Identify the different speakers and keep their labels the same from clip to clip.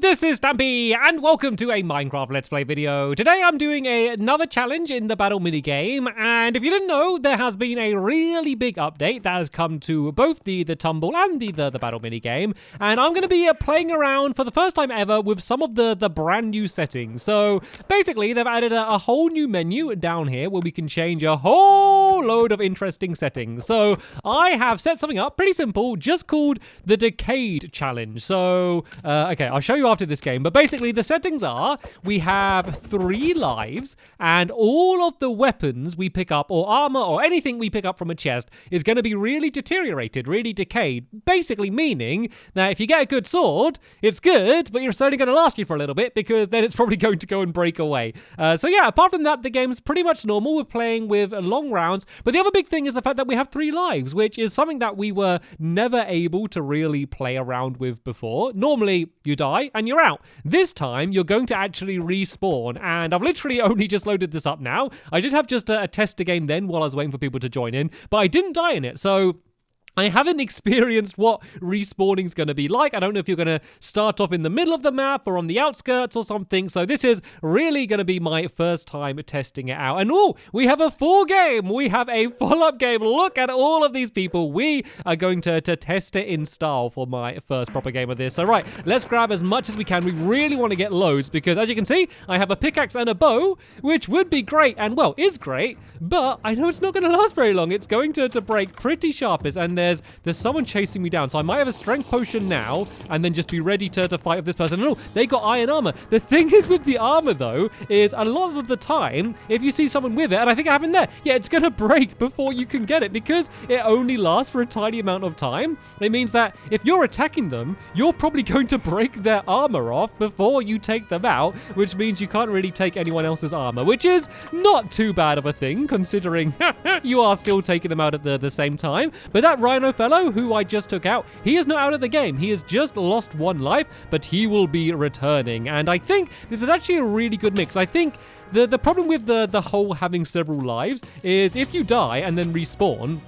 Speaker 1: this is Stampy, and welcome to a Minecraft Let's Play video. Today I'm doing another challenge in the battle minigame, and if you didn't know, there has been a really big update that has come to both the tumble and the battle minigame, and I'm going to be playing around for the first time ever with some of the brand new settings. So basically, they've added a whole new menu down here where we can change a whole load of interesting settings. So I have set something up, pretty simple, just called the Decayed challenge. So, okay, I'll show you after this game, but basically the settings are, we have 3 lives, and all of the weapons we pick up, or armor, or anything we pick up from a chest, is going to be really deteriorated, really decayed, basically meaning that if you get a good sword, it's good, but it's only going to last you for a little bit, because then it's probably going to go and break away. So yeah, apart from that, the game's pretty much normal. We're playing with long rounds, but the other big thing is the fact that we have 3 lives, which is something that we were never able to really play around with before. Normally, you die and you're out. This time, you're going to actually respawn, and I've literally only just loaded this up now. I did have just a tester game then while I was waiting for people to join in, but I didn't die in it, so I haven't experienced what respawning is going to be like. I don't know if you're going to start off in the middle of the map or on the outskirts or something. So this is really going to be my first time testing it out. And oh, we have a full game. We have a full-up game. Look at all of these people. We are going to test it in style for my first proper game of this. So right, let's grab as much as we can. We really want to get loads because, as you can see, I have a pickaxe and a bow, which would be great and, well, is great. But I know it's not going to last very long. It's going to break pretty sharp. And there's someone chasing me down, so I might have a strength potion now and then just be ready to fight with this person. And oh, they got iron armor. The thing is with the armor though is a lot of the time if you see someone with it, and I think I have in there, yeah, it's gonna break before you can get it because it only lasts for a tiny amount of time. It means that if you're attacking them, you're probably going to break their armor off before you take them out, which means you can't really take anyone else's armor, which is not too bad of a thing considering you are still taking them out at the same time. But that Rhino fellow who I just took out, he is not out of the game. He has just lost 1 life, but he will be returning. And I think this is actually a really good mix. I think the problem with the whole having several lives is if you die and then respawn,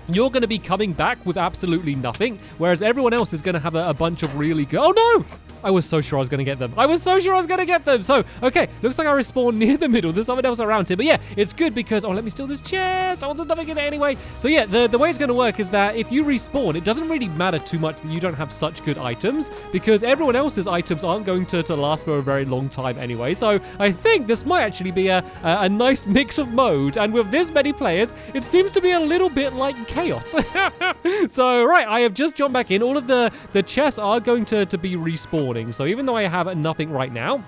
Speaker 1: you're going to be coming back with absolutely nothing, whereas everyone else is going to have a bunch of really good... Oh no! I was so sure I was going to get them. I was so sure I was going to get them. So, okay, looks like I respawned near the middle. There's someone else around here. But yeah, it's good because... Oh, let me steal this chest. Oh, there's nothing in it anyway. So yeah, the way it's going to work is that if you respawn, it doesn't really matter too much that you don't have such good items because everyone else's items aren't going to last for a very long time anyway. So I think this might actually be a nice mix of modes. And with this many players, it seems to be a little bit like chaos. So, right, I have just jumped back in. All of the chests are going to be respawning. So even though I have nothing right now,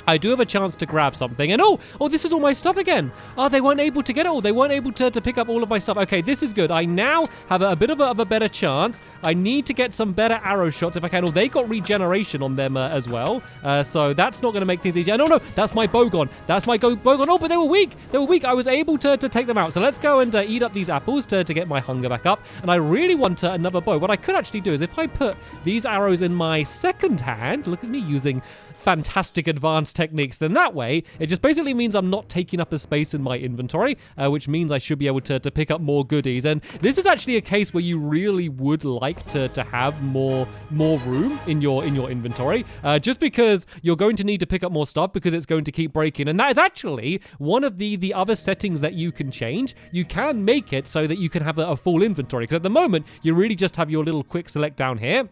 Speaker 1: I do have a chance to grab something. And oh, this is all my stuff again. Oh, they weren't able to get it all. They weren't able to pick up all of my stuff. Okay, this is good. I now have a bit of a better chance. I need to get some better arrow shots if I can. Oh, they got regeneration on them as well. So that's not going to make things easier. No, that's my bow gone. That's my bow gone. Oh, but they were weak. They were weak. I was able to take them out. So let's go and eat up these apples to get my hunger back up. And I really want another bow. What I could actually do is if I put these arrows in my second hand, look at me using fantastic advanced techniques, then that way it just basically means I'm not taking up a space in my inventory, which means I should be able to pick up more goodies. And this is actually a case where you really would like to have more room in your inventory, just because you're going to need to pick up more stuff because it's going to keep breaking. And that is actually one of the other settings that you can change. You can make it so that you can have a full inventory, because at the moment you really just have your little quick select down here.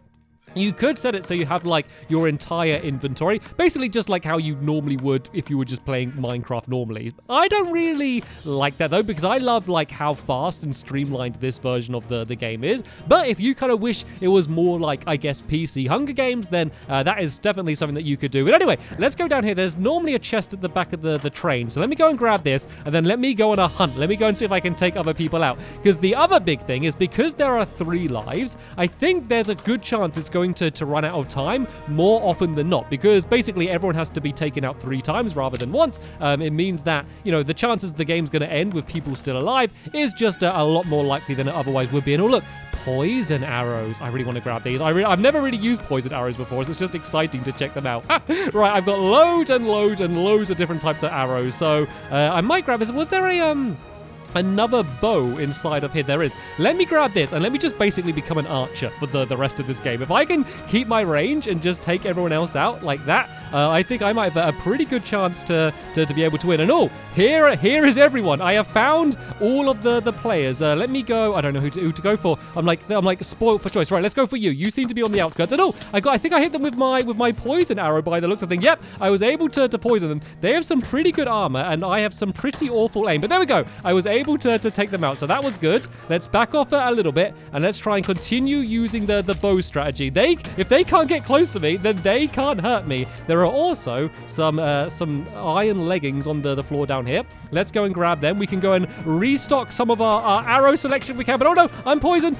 Speaker 1: You could set it so you have like your entire inventory, basically just like how you normally would if you were just playing Minecraft normally. I don't really like that though, because I love like how fast and streamlined this version of the game is. But if you kind of wish it was more like, I guess, PC Hunger Games, then that is definitely something that you could do. But anyway, let's go down here. There's normally a chest at the back of the train. So let me go and grab this, and then let me go on a hunt. Let me go and see if I can take other people out. Because the other big thing is because there are 3 lives, I think there's a good chance it's going to run out of time more often than not, because basically everyone has to be taken out 3 times rather than once. It means that, you know, the chances the game's going to end with people still alive is just a lot more likely than it otherwise would be. And oh look, poison arrows. I really want to grab these. I've never really used poison arrows before, so it's just exciting to check them out. Right, I've got loads and loads and loads of different types of arrows, so I might grab this. Was there a another bow inside of here. There is. Let me grab this and let me just basically become an archer for the rest of this game. If I can keep my range and just take everyone else out like that, I think I might have a pretty good chance to be able to win. And here is everyone. I have found all of the players. Let me go. I don't know who to go for. I'm like spoiled for choice. Right, let's go for you. You seem to be on the outskirts. And I think I hit them with my poison arrow by the looks of things. Yep, I was able to poison them. They have some pretty good armor and I have some pretty awful aim. But there we go. I was able to take them out, so that was good. Let's back off a little bit and let's try and continue using the bow strategy. If they can't get close to me, then they can't hurt me. There are also some iron leggings on the floor down here. Let's go and grab them. We can go and restock some of our arrow selection if we can. But oh no, I'm poisoned.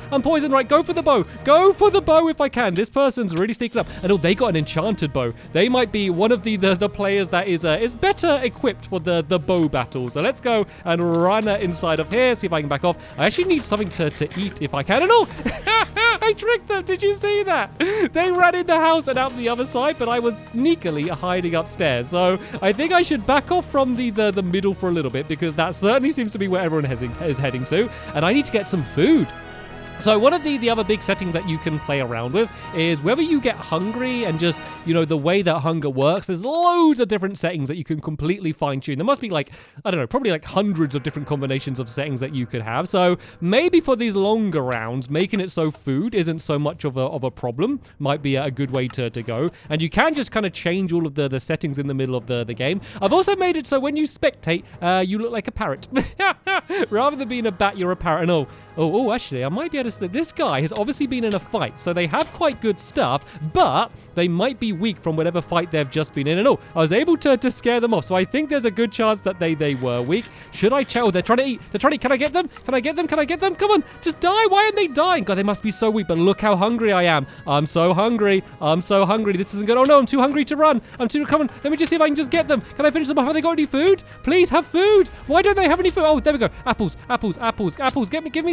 Speaker 1: Right, go for the bow. Go for the bow if I can. This person's really sneaking up. And they got an enchanted bow. They might be one of the players that is better equipped for the bow battles. So let's go and run inside of here, see if I can back off. I actually need something to eat if I can. And I tricked them. Did you see that? They ran in the house and out the other side, but I was sneakily hiding upstairs. So I think I should back off from the middle for a little bit, because that certainly seems to be where everyone is heading to. And I need to get some food. So one of the other big settings that you can play around with is whether you get hungry and just, the way that hunger works. There's loads of different settings that you can completely fine tune. There must be probably hundreds of different combinations of settings that you could have. So maybe for these longer rounds, making it so food isn't so much of a problem might be a good way to go. And you can just kind of change all of the settings in the middle of the game. I've also made it so when you spectate, you look like a parrot. Rather than being a bat, you're a parrot. And actually, I might be able to. This guy has obviously been in a fight, so they have quite good stuff, but they might be weak from whatever fight they've just been in. And I was able to scare them off, so I think there's a good chance that they were weak. Should I chow? They're trying to eat. Can I get them? Can I get them? Come on, just die. Why aren't they dying? God, they must be so weak, but look how hungry I am. I'm so hungry. This isn't good. Oh no, I'm too hungry to run. Come on, let me just see if I can just get them. Can I finish them off? Have they got any food? Please have food. Why don't they have any food? Oh, there we go.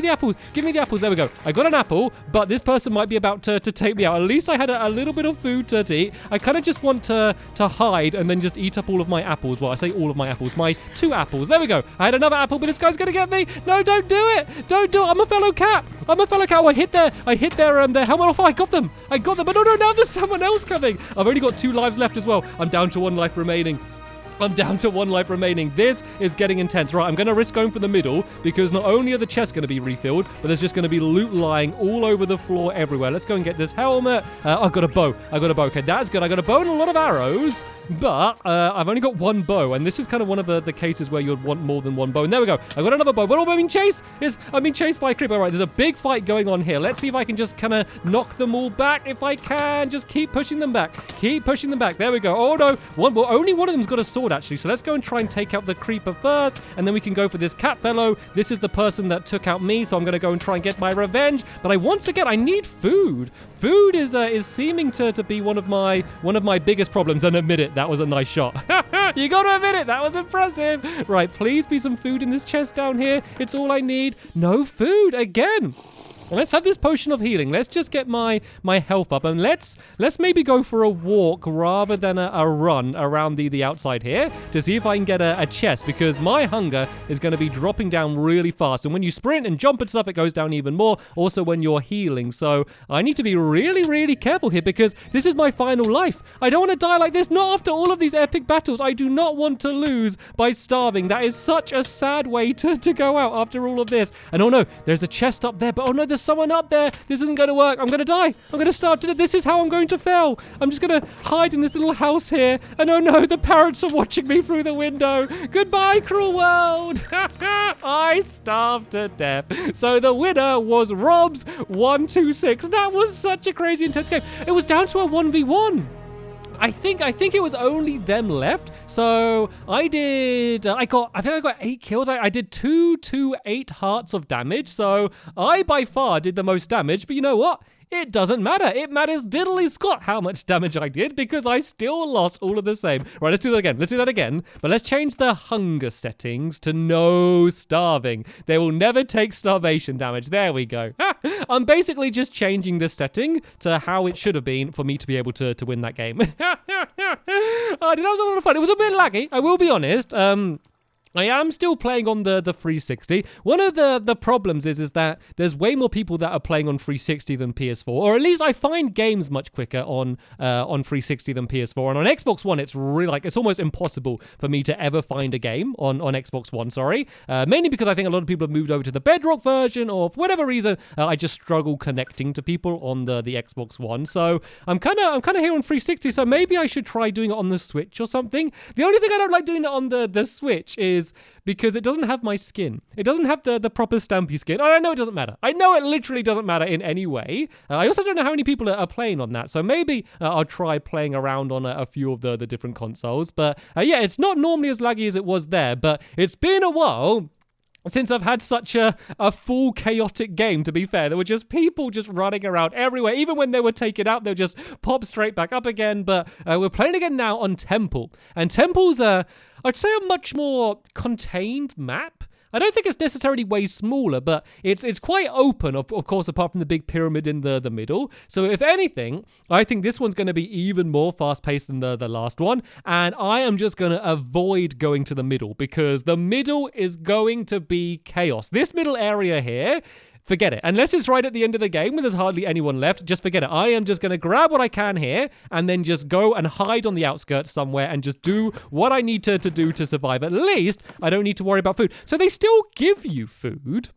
Speaker 1: Apples. Give me the apples. There we go. I got an apple, but this person might be about to take me out. At least I had a little bit of food to eat. I kind of just want to hide and then just eat up all of my apples. Well, I say all of my apples. My 2 apples. There we go. I had another apple, but this guy's going to get me. No, don't do it. Don't do it. I'm a fellow cat. Oh, I hit their helmet off. Oh, I got them. But no, now there's someone else coming. I've only got 2 lives left as well. I'm down to 1 life remaining. This is getting intense. Right, I'm going to risk going for the middle, because not only are the chests going to be refilled, but there's just going to be loot lying all over the floor everywhere. Let's go and get this helmet. I've got a bow. Okay, that's good. I got a bow and a lot of arrows, but I've only got 1 bow, and this is kind of one of the cases where you'd want more than 1 bow. And there we go. I got another bow. But I'm being chased. I'm being chased by a creeper. All right, there's a big fight going on here. Let's see if I can just kind of knock them all back. If I can, just keep pushing them back. There we go. Oh no, only one of them's got a sword, actually, so let's go and try and take out the creeper first, and then we can go for this cat fellow. This is the person that took out me, so I'm going to go and try and get my revenge. But once again, I need food. Food is seeming to be one of my biggest problems. And admit it, that was a nice shot. You got to admit it, that was impressive. Right, please be some food in this chest down here. It's all I need. No food again. Let's have this potion of healing. Let's just get my health up, and let's maybe go for a walk rather than a run around the outside here to see if I can get a chest, because my hunger is going to be dropping down really fast. And when you sprint and jump and stuff, it goes down even more. Also when you're healing. So I need to be really, really careful here, because this is my final life. I don't want to die like this. Not after all of these epic battles. I do not want to lose by starving. That is such a sad way to go out after all of this. And oh no, there's a chest up there. But oh no, there's someone up there. This isn't going to work. I'm going to die. I'm going to starve to death. This is how I'm going to fail. I'm just going to hide in this little house here. And oh no, the parrots are watching me through the window. Goodbye, cruel world. I starved to death. So the winner was Rob's 126. That was such a crazy intense game. It was down to a 1v1. I think it was only them left. So I think I got 8 kills. I did 8 hearts of damage. So I by far did the most damage. But you know what? It doesn't matter. It matters diddly squat how much damage I did, because I still lost all of the same. Right, let's do that again. But let's change the hunger settings to no starving. They will never take starvation damage. There we go. I'm basically just changing this setting to how it should have been for me to be able to win that game. That was a lot of fun. It was a bit laggy, I will be honest. I am still playing on the 360. One of the problems is that there's way more people that are playing on 360 than PS4, or at least I find games much quicker on 360 than PS4. And on Xbox One, it's really like it's almost impossible for me to ever find a game on Xbox One. Sorry, mainly because I think a lot of people have moved over to the Bedrock version, or for whatever reason, I just struggle connecting to people on the Xbox One. So I'm kind of here on 360. So maybe I should try doing it on the Switch or something. The only thing I don't like doing it on the Switch is because it doesn't have my skin. It doesn't have the proper Stampy skin. I know it doesn't matter. I know it literally doesn't matter in any way. I also don't know how many people are playing on that. So maybe I'll try playing around on a few of the different consoles. But yeah, it's not normally as laggy as it was there. But it's been a while since I've had such a full chaotic game, to be fair. There were just people just running around everywhere. Even when they were taken out, they'll just pop straight back up again. But we're playing again now on Temple. And Temple's, I'd say, a much more contained map. I don't think it's necessarily way smaller, but it's quite open, of course, apart from the big pyramid in the middle. So if anything, I think this one's going to be even more fast-paced than the last one, and I am just going to avoid going to the middle, because the middle is going to be chaos. This middle area here, forget it. Unless it's right at the end of the game when there's hardly anyone left, just forget it. I am just going to grab what I can here and then just go and hide on the outskirts somewhere and just do what I need to do to survive. At least I don't need to worry about food. So they still give you food,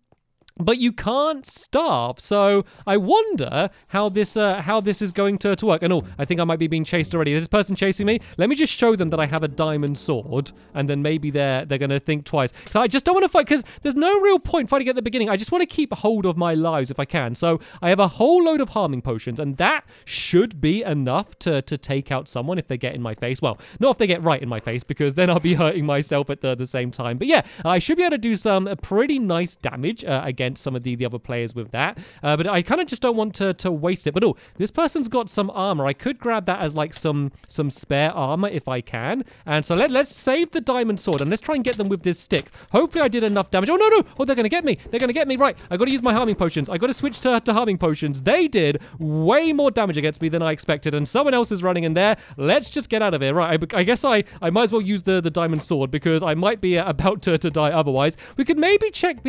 Speaker 1: but you can't starve. So I wonder how this is going to work. And I think I might be being chased already. Is this person chasing me? Let me just show them that I have a diamond sword, and then maybe they're going to think twice. So I just don't want to fight, because there's no real point fighting at the beginning. I just want to keep hold of my lives if I can. So I have a whole load of harming potions, and that should be enough to take out someone if they get in my face. Well, not if they get right in my face, because then I'll be hurting myself at the same time. But yeah, I should be able to do some pretty nice damage against some of the other players with that, but I kind of just don't want to waste it. But this person's got some armor. I could grab that as like some spare armor if I can. And so let's save the diamond sword and let's try and get them with this stick. Hopefully I did enough damage. Oh no, they're gonna get me. They're gonna get me. Right, I gotta use my harming potions. I gotta switch to harming potions. They did way more damage against me than I expected, and someone else is running in there. Let's just get out of here. Right, I guess I might as well use the diamond sword, because I might be about to die otherwise. We could maybe check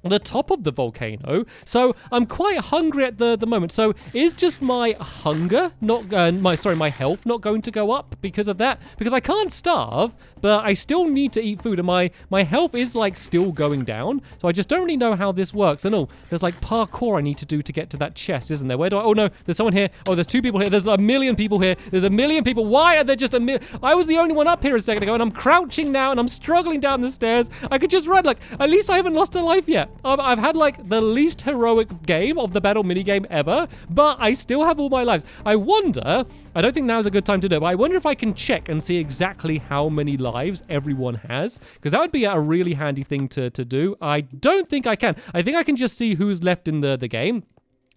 Speaker 1: the top of the volcano. So I'm quite hungry at the moment. So is just my hunger not my health not going to go up because of that? Because I can't starve, but I still need to eat food, and my health is like still going down. So I just don't really know how this works. And there's like parkour I need to do to get to that chest, isn't there? Where do I? Oh no, there's someone here. Oh, there's 2 people here. There's a million people here. There's a million people. Why are there just a million? I was the only one up here a second ago, and I'm crouching now, and I'm struggling down the stairs. I could just run. Like, at least I haven't lost a life yet. I've had like the least heroic game of the battle minigame ever, but I still have all my lives. I wonder, I don't think now's a good time to do it, but I wonder if I can check and see exactly how many lives everyone has, because that would be a really handy thing to do. I don't think I can. I think I can just see who's left in the game.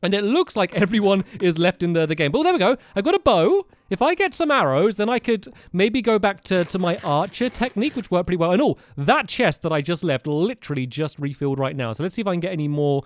Speaker 1: And it looks like everyone is left in the game. But there we go. I've got a bow. If I get some arrows, then I could maybe go back to my archer technique, which worked pretty well. And that chest that I just left literally just refilled right now. So let's see if I can get any more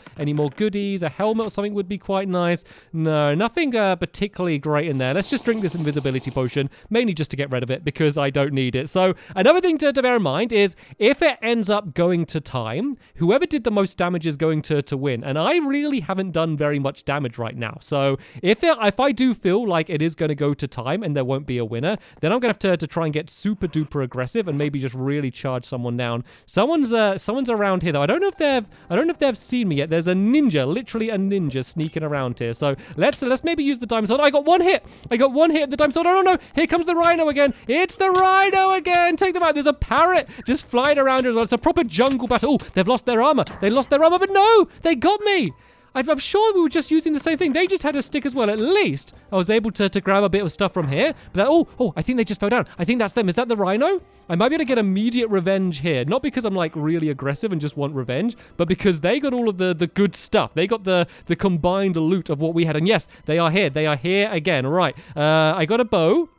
Speaker 1: goodies. A helmet or something would be quite nice. No, nothing particularly great in there. Let's just drink this invisibility potion, mainly just to get rid of it because I don't need it. So another thing to bear in mind is if it ends up going to time, whoever did the most damage is going to win. And I really haven't done very much damage right now. So if I do feel like it is going to go to time and there won't be a winner, then I'm gonna have to try and get super duper aggressive and maybe just really charge someone down. Someone's around here though. I don't know if they've seen me yet. There's a ninja, literally a ninja sneaking around here. So let's maybe use the diamond sword. I got one hit at the diamond sword. No, here comes the rhino again. It's the rhino again. Take them out. There's a parrot just flying around as well. It's a proper jungle battle. Oh, they've lost their armor. But no, they got me. I'm sure we were just using the same thing. They just had a stick as well. At least I was able to grab a bit of stuff from here. But I think they just fell down. I think that's them. Is that the rhino? I might be able to get immediate revenge here. Not because I'm like really aggressive and just want revenge, but because they got all of the good stuff. They got the combined loot of what we had. And yes, they are here. They are here again. Right. I got a bow.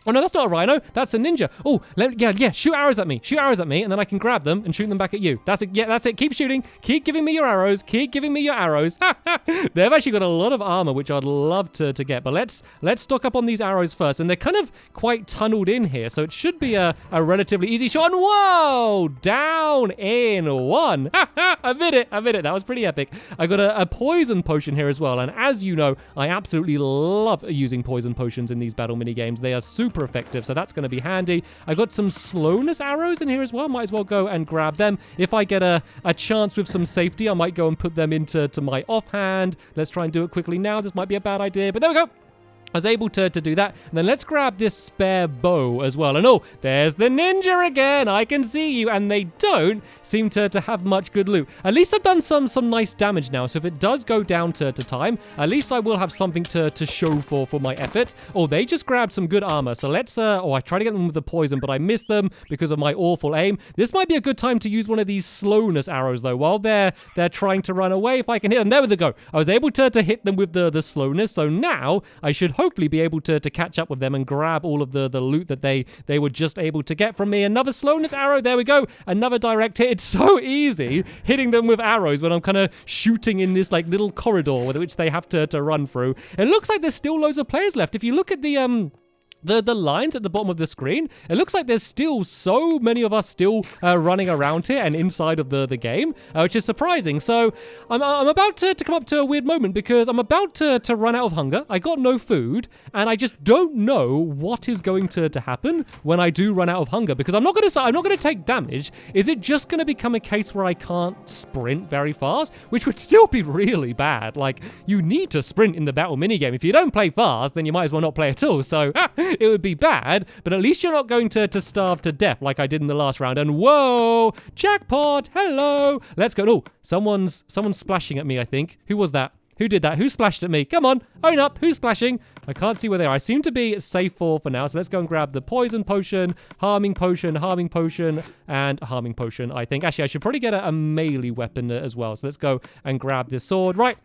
Speaker 1: Oh no, that's not a rhino. That's a ninja. Oh, yeah, shoot arrows at me. Shoot arrows at me, and then I can grab them and shoot them back at you. That's it. Yeah, that's it. Keep shooting. Keep giving me your arrows. Keep giving me your arrows. They've actually got a lot of armor, which I'd love to get. But let's stock up on these arrows first. And they're kind of quite tunneled in here, so it should be a relatively easy shot. And whoa, down in one. I made it. That was pretty epic. I got a poison potion here as well. And as you know, I absolutely love using poison potions in these battle mini games. They are super effective, so that's going to be handy. I got some slowness arrows in here as well. Might as well go and grab them. If I get a chance with some safety, I might go and put them into my offhand. Let's try and do it quickly now. This might be a bad idea, but there we go. I was able to do that. And then let's grab this spare bow as well. And oh, there's the ninja again. I can see you. And they don't seem to have much good loot. At least I've done some nice damage now. So if it does go down to time, at least I will have something to show for my efforts. Oh, they just grabbed some good armor. So let's, I tried to get them with the poison, but I missed them because of my awful aim. This might be a good time to use one of these slowness arrows though, while they're trying to run away. If I can hit them, there we go. I was able to hit them with the slowness. So now I should hopefully be able to catch up with them and grab all of the loot that they were just able to get from me. Another slowness arrow. There we go. Another direct hit. It's so easy hitting them with arrows when I'm kind of shooting in this like little corridor with which they have to run through. It looks like there's still loads of players left. If you look at the lines at the bottom of the screen, it looks like there's still so many of us still running around here and inside of the game, which is surprising. So I'm about to come up to a weird moment because I'm about to run out of hunger. I got no food, and I just don't know what is going to happen when I do run out of hunger, because I'm not gonna take damage. Is it just gonna become a case where I can't sprint very fast, which would still be really bad? Like, you need to sprint in the battle minigame. If you don't play fast, then you might as well not play at all. So it would be bad, but at least you're not going to starve to death like I did in the last round. And whoa, jackpot, hello. Let's go. Oh, someone's splashing at me, I think. Who was that? Who did that? Who splashed at me? Come on, own up. Who's splashing? I can't see where they are. I seem to be safe for now. So let's go and grab the poison potion, harming potion, and harming potion, I think. Actually, I should probably get a melee weapon as well. So let's go and grab this sword. Right.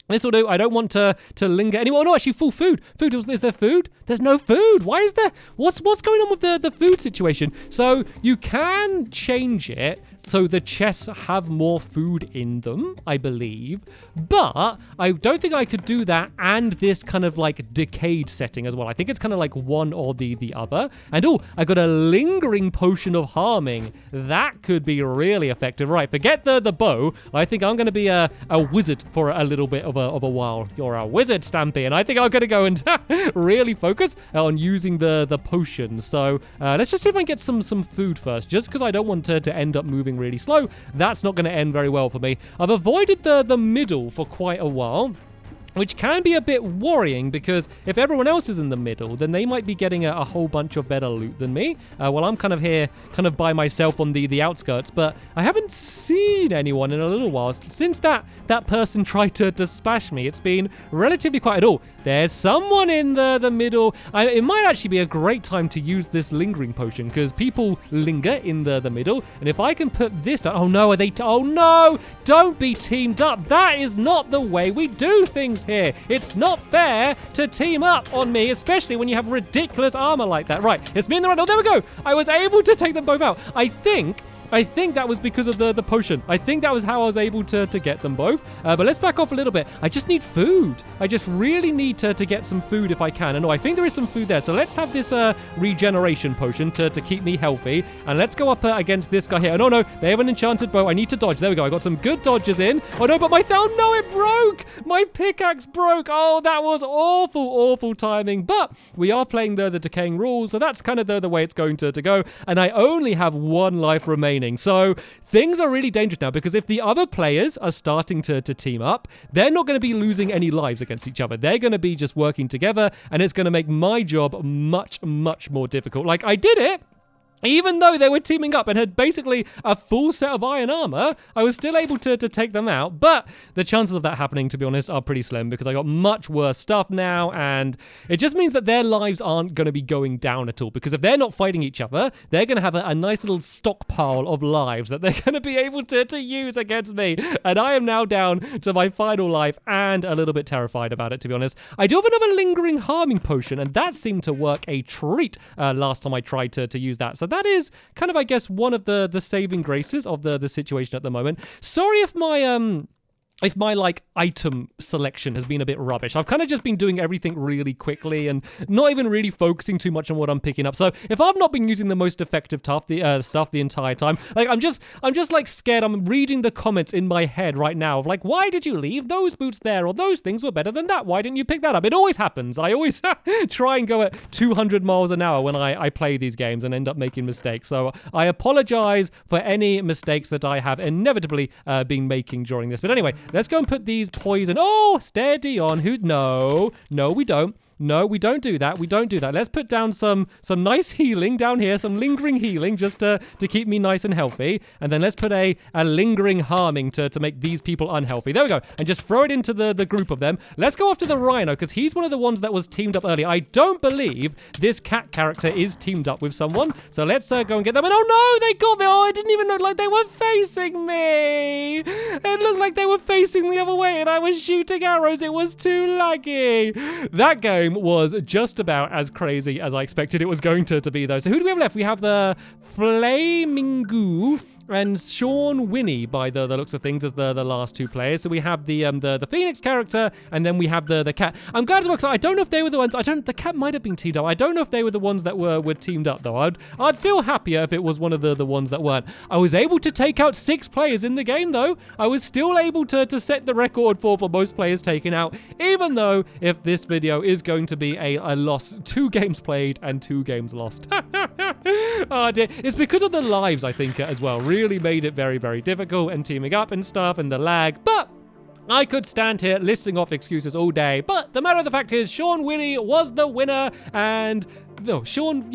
Speaker 1: This will do. I don't want to linger anymore. No, actually, full food. Food. Is there food? There's no food. Why is there? What's going on with the food situation? So you can change it so the chests have more food in them, I believe. But I don't think I could do that and this kind of like decayed setting as well. I think it's kind of like one or the other. And oh, I got a lingering potion of harming. That could be really effective. Right, forget the bow. I think I'm going to be a wizard for a little bit of a while. You're a wizard, Stampy, and I think I'm going to go and really focus on using the potion. So let's just see if I can get some food first, just because I don't want to end up moving really slow. That's not going to end very well for me. I've avoided the middle for quite a while, which can be a bit worrying, because if everyone else is in the middle, then they might be getting a whole bunch of better loot than me. Well, I'm kind of here, kind of by myself on the outskirts, but I haven't seen anyone in a little while. Since that person tried to splash me, it's been relatively quiet at all. There's someone in the middle. It might actually be a great time to use this lingering potion, because people linger in the middle, and if I can put this down... Oh no, oh no! Don't be teamed up! That is not the way we do things here. It's not fair to team up on me, especially when you have ridiculous armor like that. Right, it's me in the right. Oh, there we go. I was able to take them both out. I think that was because of the potion. I think that was how I was able to get them both. But let's back off a little bit. I just need food. I just really need to get some food if I can. And I think there is some food there. So let's have this regeneration potion to keep me healthy. And let's go up against this guy here. And oh no, they have an enchanted bow. I need to dodge. There we go. I got some good dodges in. Oh no, but oh no, it broke. My pickaxe broke. Oh, that was awful timing. But we are playing the decaying rules. So that's kind of the way it's going to go. And I only have one life remaining. So things are really dangerous now, because if the other players are starting to team up, they're not going to be losing any lives against each other. They're going to be just working together, and it's going to make my job much more difficult. Like, I did it. Even though they were teaming up and had basically a full set of iron armor, I was still able to take them out. But the chances of that happening, to be honest, are pretty slim because I got much worse stuff now. And it just means that their lives aren't going to be going down at all. Because if they're not fighting each other, they're going to have a nice little stockpile of lives that they're going to be able to use against me. And I am now down to my final life and a little bit terrified about it, to be honest. I do have another lingering harming potion, and that seemed to work a treat last time I tried to use that. So that is kind of, I guess, one of the saving graces of the situation at the moment. Sorry if my like item selection has been a bit rubbish. I've kind of just been doing everything really quickly and not even really focusing too much on what I'm picking up. So if I've not been using the most effective stuff the entire time, like I'm just like scared. I'm reading the comments in my head right now of like, why did you leave those boots there? Or those things were better than that. Why didn't you pick that up? It always happens. I always try and go at 200 miles an hour when I play these games and end up making mistakes. So I apologize for any mistakes that I have inevitably been making during this. But anyway, let's go and put these poison. Oh, steady on. No, we don't. No, we don't do that. We don't do that. Let's put down some nice healing down here, some lingering healing just to keep me nice and healthy. And then let's put a lingering harming to make these people unhealthy. There we go. And just throw it into the group of them. Let's go after the rhino because he's one of the ones that was teamed up earlier. I don't believe this cat character is teamed up with someone. So let's go and get them. And oh no, they got me. Oh, it didn't even look like they were facing me. It looked like they were facing the other way and I was shooting arrows. It was too laggy. That game was just about as crazy as I expected it was going to be, though. So who do we have left? We have the Flamingo and Sean Winnie, by the looks of things, as the last two players. So we have the Phoenix character, and then we have the cat. I'm glad to work. I don't know if they were the ones. The cat might have been teamed up. I don't know if they were the ones that were teamed up though. I'd feel happier if it was one of the ones that weren't. I was able to take out 6 players in the game though. I was still able to set the record for most players taken out, even though if this video is going to be a loss, 2 games played and 2 games lost. Oh dear. It's because of the lives, I think, as well. Really made it very, very difficult and teaming up and stuff and the lag. But I could stand here listing off excuses all day. But the matter of the fact is, Sean Winnie was the winner. And no, Sean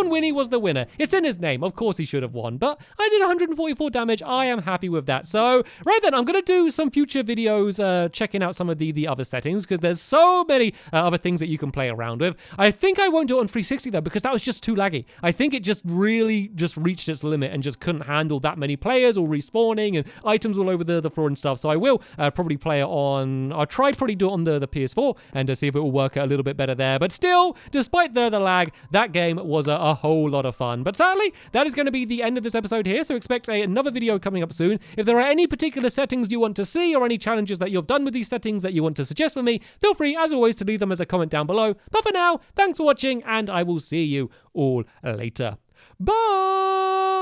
Speaker 1: Winnie was the winner. It's in his name. Of course he should have won, but I did 144 damage. I am happy with that. So, right then, I'm going to do some future videos checking out some of the other settings because there's so many other things that you can play around with. I think I won't do it on 360 though because that was just too laggy. I think it just really reached its limit and just couldn't handle that many players or respawning and items all over the floor and stuff. So I will probably play it on, I'll try probably do it on the PS4 and to see if it will work a little bit better there. But still, despite the lag, that game was a whole lot of fun. But sadly, that is going to be the end of this episode here, so expect another video coming up soon. If there are any particular settings you want to see or any challenges that you've done with these settings that you want to suggest for me, feel free, as always, to leave them as a comment down below. But for now, thanks for watching, and I will see you all later. Bye!